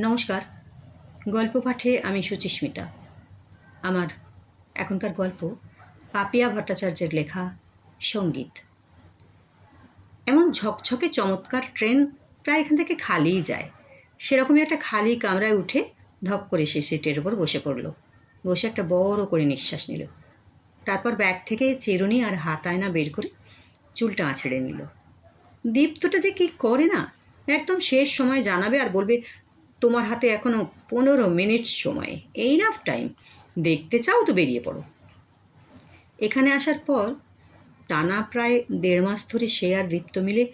নমস্কার। গল্প পাঠে আমি সুচিস্মিতা। আমার এখনকার গল্প পাপিয়া ভট্টাচার্যের লেখা সঙ্গীত। এমন ঝকঝকে চমৎকার ট্রেন প্রায় এখান থেকে খালিই যায়। সেরকমই একটা খালি কামরায় উঠে ধপ করে সে সিটের ওপর বসে পড়ল। বসে একটা বড় করে নিঃশ্বাস নিল। তারপর ব্যাগ থেকে চিরুনি আর হাত আয়না বের করে চুলটা আঁচড়ে নিল। দীপ্তটা যে কী করে না, একদম শেষ সময় জানাবে আর বলবে, তোমার হাতে এখনও 15 মিনিট সময়, এইনাফ টাইম, দেখতে চাও তো বেরিয়ে পড়ো। এখানে আসার পর টানা প্রায় 1.5 মাস ধরে সে আর দীপ্ত মিলে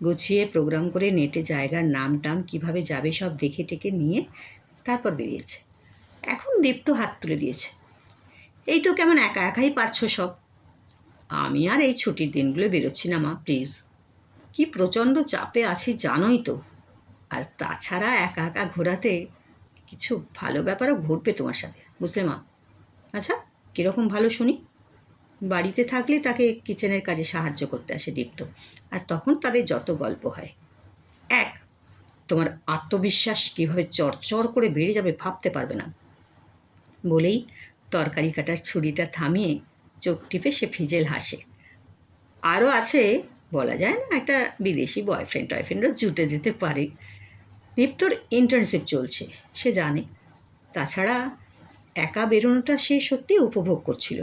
গুছিয়ে প্রোগ্রাম করে নেটে জায়গার নাম টাম কীভাবে যাবে সব দেখে টেকে নিয়ে তারপর বেরিয়েছে। এখন দীপ্ত হাত তুলে দিয়েছে, এই তো কেমন একা একাই পারছো সব। আমি আর এই ছুটির দিনগুলো বেরোচ্ছি না মা, প্লিজ। কি প্রচণ্ড চাপে আছি জানোই তো। আর তাছাড়া একা একা ঘোরাতে কিছু ভালো ব্যাপারও ঘটবে তোমার সাথে, বুঝলে মা? আচ্ছা, কীরকম ভালো শুনি? বাড়িতে থাকলে তাকে কিচেনের কাজে সাহায্য করতে আসে দীপ্ত, আর তখন তাদের যত গল্প হয়। এক, তোমার আত্মবিশ্বাস কীভাবে চরচর করে বেড়ে যাবে ভাবতে পারবে না। বলেই তরকারি কাটার ছুরিটা থামিয়ে চোখ টিপে সে ফিজেল হাসে। আরও আছে, বলা যায় না, একটা বিদেশি টয়ফ্রেন্ডও জুটে যেতে পারে। দীপ্তর ইন্টার্নশিপ চলছে, সে জানে। তাছাড়া একা বেরোনোটা সে সত্যি উপভোগ করছিল।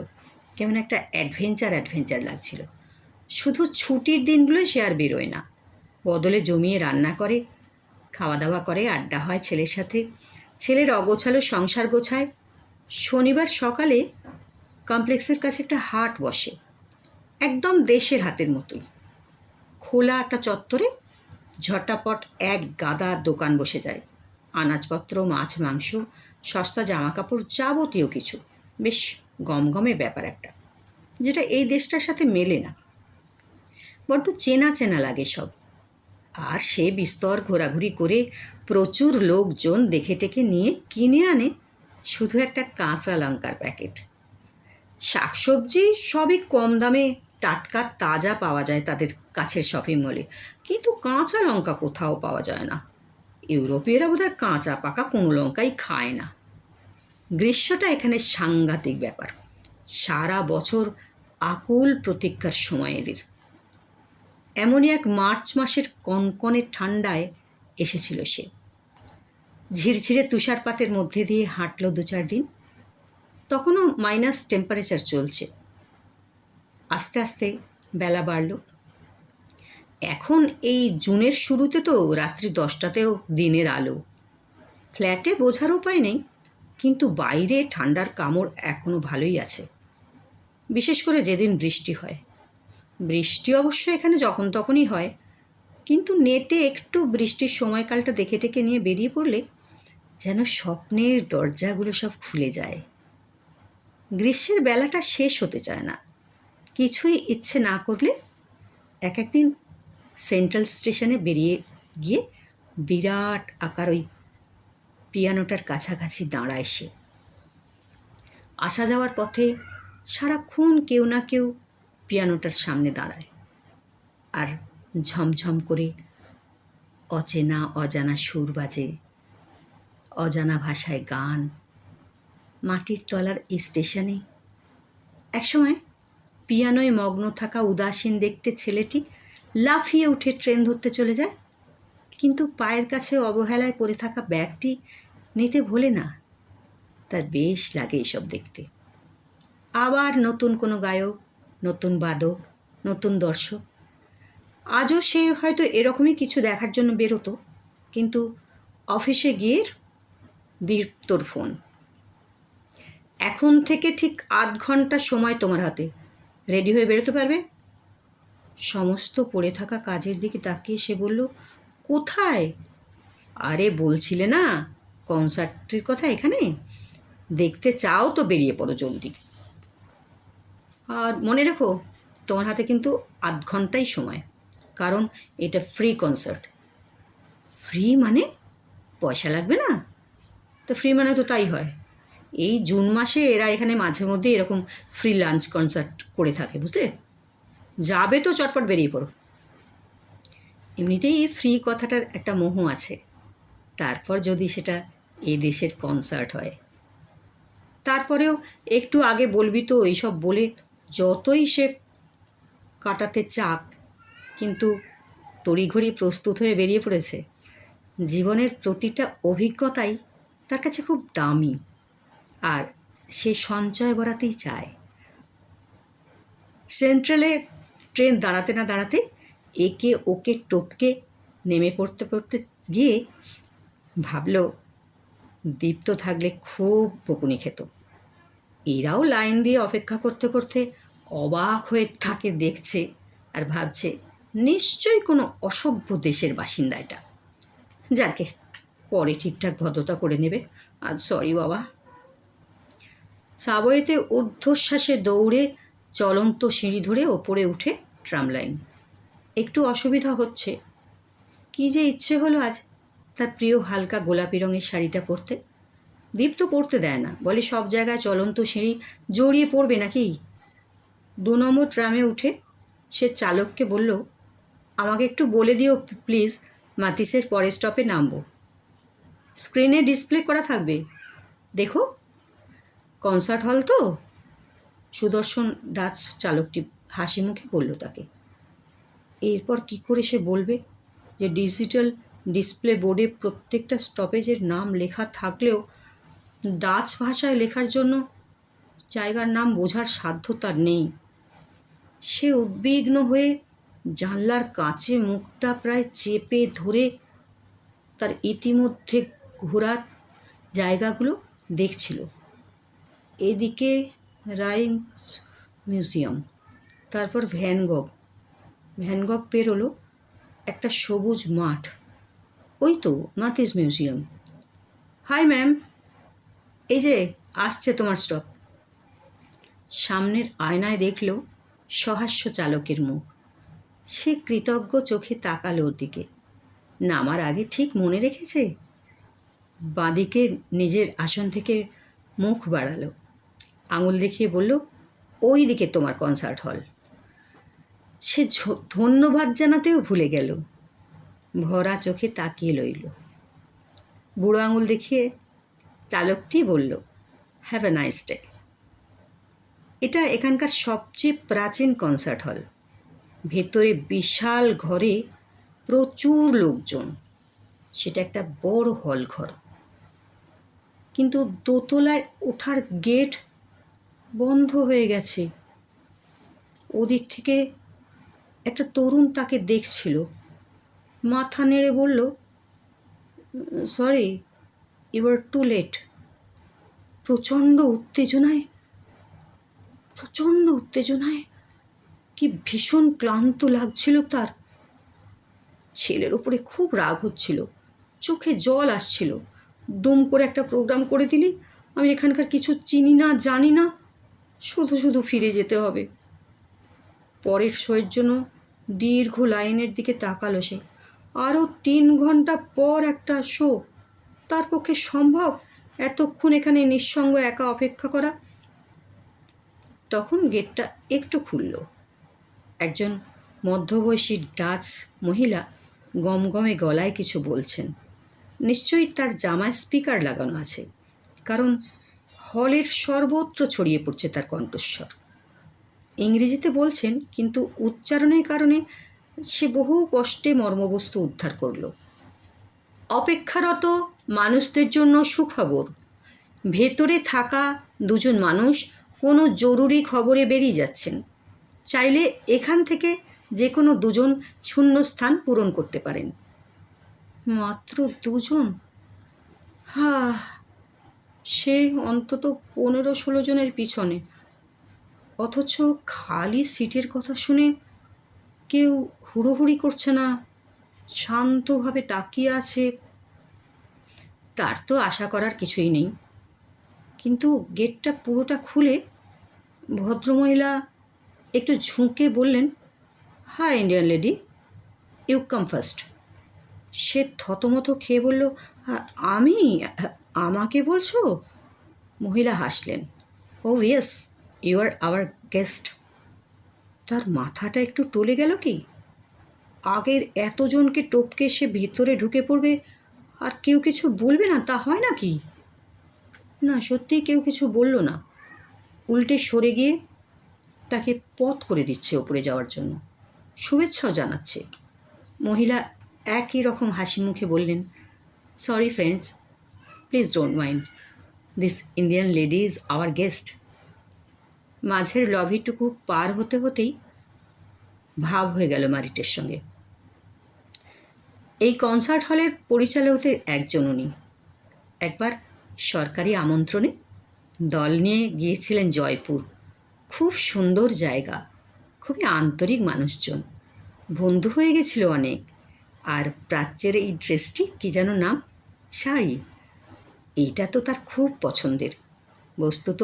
কেমন একটা অ্যাডভেঞ্চার লাগছিল। শুধু ছুটির দিনগুলোই সে আর বেরোয় না, বদলে জমিয়ে রান্না করে, খাওয়া দাওয়া করে, আড্ডা হয় ছেলের সাথে। ছেলের অগোছালো সংসার গোছায়। শনিবার সকালে কমপ্লেক্সের কাছে একটা হাট বসে, একদম দেশের হাতের মতোই। খোলা একটা চত্বরে ঝটাপট এক গাদা দোকান বসে যায়। আনাজপত্র, মাছ, মাংস, সস্তা জামাকাপড়, যাবতীয় কিছু। বেশ গমগমে ব্যাপার একটা, যেটা এই দেশটার সাথে মেলে না। বড্ড চেনা চেনা লাগে সব। আর সে বিস্তর ঘোরাঘুরি করে প্রচুর লোকজন দেখে টেকে নিয়ে কিনে আনে শুধু একটা কাঁচা লঙ্কার প্যাকেট। শাকসবজি সবই কম দামে টাটকা তাজা পাওয়া যায় তাদের কাছের শপিং মলে, কিন্তু কাঁচা লঙ্কা কোথাও পাওয়া যায় না। ইউরোপীয়রা বোধহয় কাঁচা পাকা কোনো লঙ্কাই খায় না। গ্রীষ্মটা এখানে সাংঘাতিক ব্যাপার। সারা বছর আকুল প্রতীক্ষার সময় এদের। এমনই এক মার্চ মাসের কনকনে ঠান্ডায় এসেছিল সে। ঝিরঝিরে তুষারপাতের মধ্যে দিয়ে হাঁটল 2-4 দিন। তখনও মাইনাস টেম্পারেচার চলছে। আস্তে আস্তে বেলা বাড়ল। এখন এই জুনের শুরুতে তো রাত্রি 10টাতেও দিনের আলো। ফ্ল্যাটে বোঝার উপায় নেই, কিন্তু বাইরে ঠান্ডার কামড় এখনও ভালোই আছে, বিশেষ করে যেদিন বৃষ্টি হয়। বৃষ্টি অবশ্য এখানে যখন তখনই হয়, কিন্তু নেটে একটু বৃষ্টির সময়কালটা দেখে টেকে নিয়ে বেরিয়ে পড়লে যেন স্বপ্নের দরজাগুলো সব খুলে যায়। গ্রীষ্মের বেলাটা শেষ হতে চায় না। কিছুই ইচ্ছে না করলে একদিন সেন্ট্রাল স্টেশনে বেরিয়ে গিয়ে বিরাট আকার ওই পিয়ানোটার কাছাকাছি দাঁড়ায় সে। আসা যাওয়ার পথে সারাক্ষণ কেউ না কেউ পিয়ানোটার সামনে দাঁড়ায়, আর ঝমঝম করে অচেনা অজানা সুর বাজে, অজানা ভাষায় গান। মাটির তলার এই স্টেশনে একসময় পিয়ানোয় মগ্ন থাকা উদাসীন দেখতে ছেলেটি লাফিয়ে উঠে ট্রেন ধরতে চলে যায়, কিন্তু পায়ের কাছে অবহেলায় পড়ে থাকা ব্যাগটি নিতে ভোলে না। তার বেশ লাগে এসব দেখতে। আবার নতুন কোনো গায়ক, নতুন বাদক, নতুন দর্শক। আজও সে হয়তো এরকমই কিছু দেখার জন্য বেরোতো, কিন্তু অফিসে গিয়ে দীপ্তর ফোন, এখন থেকে ঠিক 8 ঘন্টা সময় তোমার হাতে, রেডি হয়ে বেরোতে পারবে? সমস্ত পড়ে থাকা কাজের দিকে তাকিয়ে সে বলল, কোথায়? আরে বলছিলে না কনসার্টের কথা, এখানে দেখতে চাও তো বেরিয়ে পড়ো জলদি। আর মনে রেখো, তোমার হাতে কিন্তু 8 ঘন্টাই সময়, কারণ এটা ফ্রি কনসার্ট। ফ্রি মানে পয়সা লাগবে না? তো ফ্রি মানে তো তাই হয়। এই জুন মাসে এরা এখানে মাঝে মধ্যে এরকম ফ্রি লাঞ্চ কনসার্ট করে থাকে, বুঝলে? যাবে তো চটপট বেরিয়ে পড়ো। এমনিতেই ফ্রি কথাটার একটা মোহ আছে। তারপর যদি সেটা এ দেশের কনসার্ট হয়। তারপরেও একটু আগে বলবি তো, এইসব বলে যতই সে কাটাতে চাক, কিন্তু তড়িঘড়ি প্রস্তুত হয়ে বেরিয়ে পড়েছে। জীবনের প্রতিটা অভিজ্ঞতাই তার কাছে খুব দামি, আর সে সঞ্চয় করাতেই চায়। সেন্ট্রালে ট্রেন দাঁড়াতে না দাঁড়াতে একে ওকে টপকে নেমে পড়তে গিয়ে ভাবল, দীপ্ত থাকলে খুব বকুনি খেত। এরাও লাইন দিয়ে অপেক্ষা করতে করতে অবাক হয়ে থাকে দেখছে, আর ভাবছে নিশ্চয়ই কোনো অসভ্য দেশের বাসিন্দা এটা। যাকে পরে ঠিকঠাক ভদ্রতা করে নেবে। আজ সরি বাবা। সাবওয়েতে ঊর্ধ্বশ্বাসে দৌড়ে চলন্ত সিঁড়ি ধরে ওপরে উঠে ট্রাম লাইন। একটু অসুবিধা হচ্ছে। কী যে ইচ্ছে হলো আজ তার প্রিয় হালকা গোলাপি রঙের শাড়িটা পরতে। দীপ্ত পরতে দেয় না, বলে সব জায়গায় চলন্ত সিঁড়ি জড়িয়ে পড়বে নাকি। 2 নম্বর ট্রামে উঠে সে চালককে বলল, আমাকে একটু বলে দিও প্লিজ, মাতিসের পরের স্টপে নামব। স্ক্রিনে ডিসপ্লে করা থাকবে, দেখো। কনসার্ট হল তো? সুদর্শন ডাচ চালকটি হাসি মুখে বলল তাকে। এরপর কি করে সে বলবে যে ডিজিটাল ডিসপ্লে বোর্ডে প্রত্যেকটা স্টপেজের নাম লেখা থাকলেও ডাচ ভাষায় লেখার জন্য জায়গার নাম বোঝার সাধ্য তার নেই। সে উদ্বিগ্ন হয়ে জানলার কাছে মুখটা প্রায় চেপে ধরে তার ইতিমধ্যে ঘোরার জায়গাগুলো দেখছিল। এদিকে রাইন্স মিউজিয়াম, তারপর ভ্যানগগ পেরোলো একটা সবুজ মাঠ, ওই তো মাতিস মিউজিয়াম। হাই ম্যাম, এই যে আসছে তোমার স্টপ। সামনের আয়নায় দেখল সহাস্য চালকের মুখ। সে কৃতজ্ঞ চোখে তাকালো ওর দিকে। নামার আগে ঠিক মনে রেখেছে। বাঁদিকে নিজের আসন থেকে মুখ বাড়ালো, আঙুল দেখিয়ে বলল, ওই দিকে তোমার কনসার্ট হল। সে ধন্যবাদ জানাতেও ভুলে গেল। ভরা চোখে তাকিয়ে রইল। বুড়ো আঙুল দেখিয়ে চালকটি বলল, হ্যাভ এ নাইস ডে। এটা এখানকার সবচেয়ে প্রাচীন কনসার্ট হল। ভেতরে বিশাল ঘরে প্রচুর লোকজন। সেটা একটা বড় হল ঘর, কিন্তু দোতলায় ওঠার গেট বন্ধ হয়ে গেছে। ওদিক থেকে একটা তরুণ তাকে দেখছিল। মাথা নেড়ে বলল, sorry, you are too late. প্রচণ্ড উত্তেজনায় কি ভীষণ ক্লান্ত লাগছিল তার। ছেলের ওপরে খুব রাগ হচ্ছিল, চোখে জল আসছিল। দুম করে একটা প্রোগ্রাম করে দিলি, আমি এখানকার কিছু চিনি না, জানি না, শুধু ফিরে যেতে হবে। পরের শোয়ের জন্য দীর্ঘ লাইনের দিকে তাকালো সে। আরও 3 ঘন্টা পর একটা শো। তার পক্ষে সম্ভব এতক্ষণ এখানে নিঃসঙ্গ একা অপেক্ষা করা? তখন গেটটা একটু খুলল। একজন মধ্যবয়সী ডাচ মহিলা গমগমে গলায় কিছু বলছেন। নিশ্চয়ই তার জামায় স্পিকার লাগানো আছে, কারণ হলের সর্বত্র ছড়িয়ে পড়ছে তার কণ্ঠস্বর। ইংরেজিতে বলছেন, কিন্তু উচ্চারণের কারণে সে বহু কষ্টে মর্মবস্তু উদ্ধার করল। অপেক্ষারত মানুষদের জন্য সুখবর। ভেতরে থাকা 2 জন মানুষ কোনো জরুরি খবরে বেরিয়ে যাচ্ছেন। চাইলে এখান থেকে যে কোনো 2 জন শূন্যস্থান পূরণ করতে পারেন। মাত্র 2 জন? সে অন্তত 15-16 জনের পিছনে, অথচ খালি সিটের কথা শুনে কেউ হুড়োহুড়ি করছে না, শান্তভাবে তাকিয়ে আছে। তার তো আশা করার কিছুই নেই। কিন্তু গেটটা পুরোটা খুলে ভদ্রমহিলা একটু ঝুঁকে বললেন, hi Indian lady, you come first. সে থতমত খেয়ে বলল, আমি? আমাকে বলছো? মহিলা হাসলেন, oh yes, you are our guest. তার মাথাটা একটু টলে গেল কি। আগের এতজনকে টপকে সে ভেতরে ঢুকে পড়বে আর কেউ কিছু বলবে না, তা হয় নাকি? না, সত্যিই কেউ কিছু বলল না, উল্টে সরে গিয়ে তাকে পথ করে দিচ্ছে ওপরে যাওয়ার জন্য, শুভেচ্ছাও জানাচ্ছে। মহিলা একই রকম হাসি মুখে বললেন, sorry friends, please don't mind, this Indian lady is our guest. মাঝের লবিটুকু পার হতে হতেই ভাব হয়ে গেল মারিটের সঙ্গে। এই কনসার্ট হলের পরিচালকদের একজন উনি। একবার সরকারি আমন্ত্রণে দল নিয়ে গিয়েছিলেন জয়পুর। খুব সুন্দর জায়গা, খুবই আন্তরিক মানুষজন, বন্ধু হয়ে গেছিল অনেক। আর প্রাচ্যের এই ড্রেসটি কী যেন নাম, শাড়ি, এইটা তো তার খুব পছন্দের। বস্তুত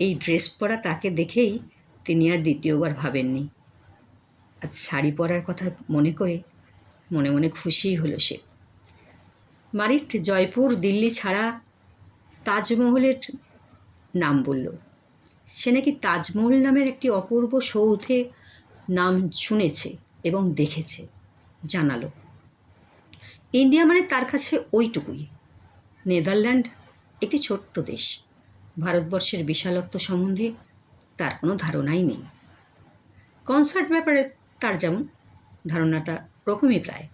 এই ড্রেস পরা তাকে দেখেই তিনি আর দ্বিতীয়বার ভাবেননি। আজ শাড়ি পরার কথা মনে করে মনে মনে খুশিই হলো সে। মারিট জয়পুর, দিল্লি ছাড়া তাজমহলের নাম বলল। সে নাকি তাজমহল নামের একটি অপূর্ব সৌধে নাম শুনেছে এবং দেখেছে, জানালো। ইন্ডিয়া মানে তার কাছে ওইটুকুই। নেদারল্যান্ড একটি ছোট্ট দেশ, ভারতবর্ষের বিশালত্ব সম্বন্ধে তার কোনো ধারণাই নেই। কনসার্ট ব্যাপারে তার যেমন ধারণাটা রকমই প্রায়।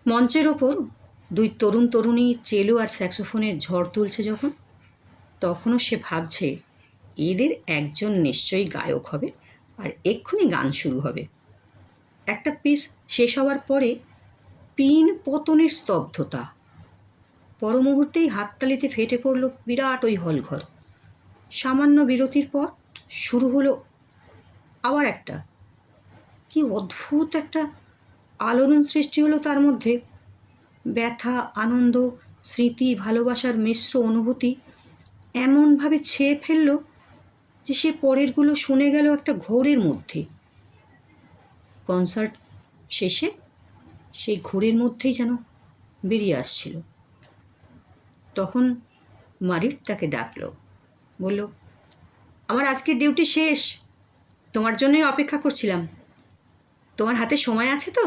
মঞ্চের ওপর দুই তরুণ তরুণী চেলো আর স্যাক্সোফোনের ঝড় তুলছে যখন, তখনও সে ভাবছে এদের একজন নিশ্চয়ই গায়ক হবে আর এক্ষুনি গান শুরু হবে। একটা পিস শেষ হওয়ার পরে পিন পতনের স্তব্ধতা, পর মুহূর্তেই হাততালিতে ফেটে পড়ল বিরাট ওই হলঘর। সামান্য বিরতির পর শুরু হলো আবার একটা, কি অদ্ভুত একটা আলোড়ন সৃষ্টি হলো তার মধ্যে। ব্যথা, আনন্দ, স্মৃতি, ভালোবাসার মিশ্র অনুভূতি এমনভাবে ছেয়ে ফেলল যে সে পরেরগুলো শুনে গেল একটা ঘোরের মধ্যে। কনসার্ট শেষে সেই ঘোরের মধ্যেই যেন বেরিয়ে আসছিল। তখন মারিট তাকে ডাকল, বলল, আমার আজকের ডিউটি শেষ, তোমার জন্যই অপেক্ষা করছিলাম। তোমার হাতে সময় আছে তো?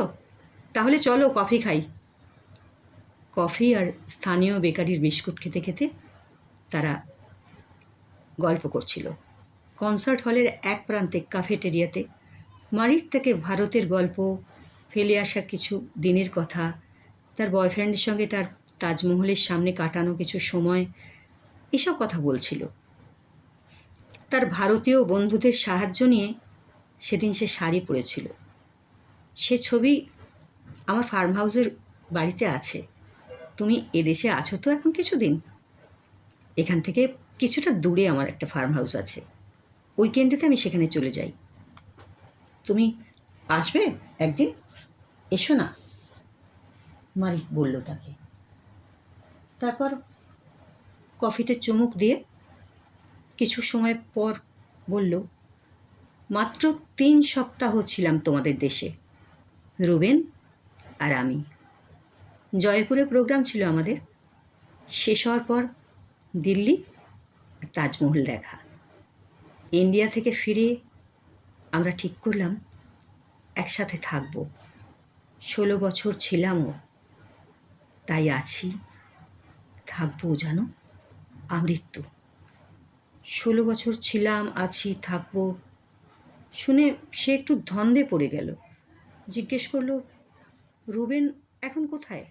তাহলে চলো কফি খাই। কফি আর স্থানীয় বেকারির বিস্কুট খেতে খেতে তারা গল্প করছিল। কনসার্ট হলের এক প্রান্তে ক্যাফেটেরিয়াতে মারিট তাকে ভারতের গল্প, ফেলে আসা কিছু দিনের কথা, তার বয়ফ্রেন্ডের সঙ্গে তার তাজমহলের সামনে কাটানো কিছু সময়, এসব কথা বলছিল। তার ভারতীয় বন্ধুদের সাহায্য নিয়ে সেদিন সে শাড়ি পরেছিল। সে ছবি আমার ফার্ম হাউসের বাড়িতে আছে। তুমি এদেশে আছো তো এখন কিছুদিন? এখান থেকে কিছুটা দূরে আমার একটা ফার্ম হাউস আছে। উইকেন্ডেতে আমি সেখানে চলে যাই। তুমি আসবে একদিন? এসো না, মারিট বলল তাকে। তারপর কফিতে চুমুক দিয়ে কিছু সময় পর বলল, মাত্র 3 সপ্তাহ ছিলাম তোমাদের দেশে, রুবেন আর আমি। জয়পুরে প্রোগ্রাম ছিল আমাদের। শেষ হওয়ার পর দিল্লি আর তাজমহল দেখা। ইন্ডিয়া থেকে ফিরে আমরা ঠিক করলাম একসাথে থাকব। 16 বছর ছিলামও, তাই আছি, থাকবো, জানো, আমৃত্যু। 16 বছর ছিলাম, আছি, থাকবো শুনে সে একটু ধন্দে পড়ে গেল। জিজ্ঞেস করলো, রুবেন এখন কোথায়?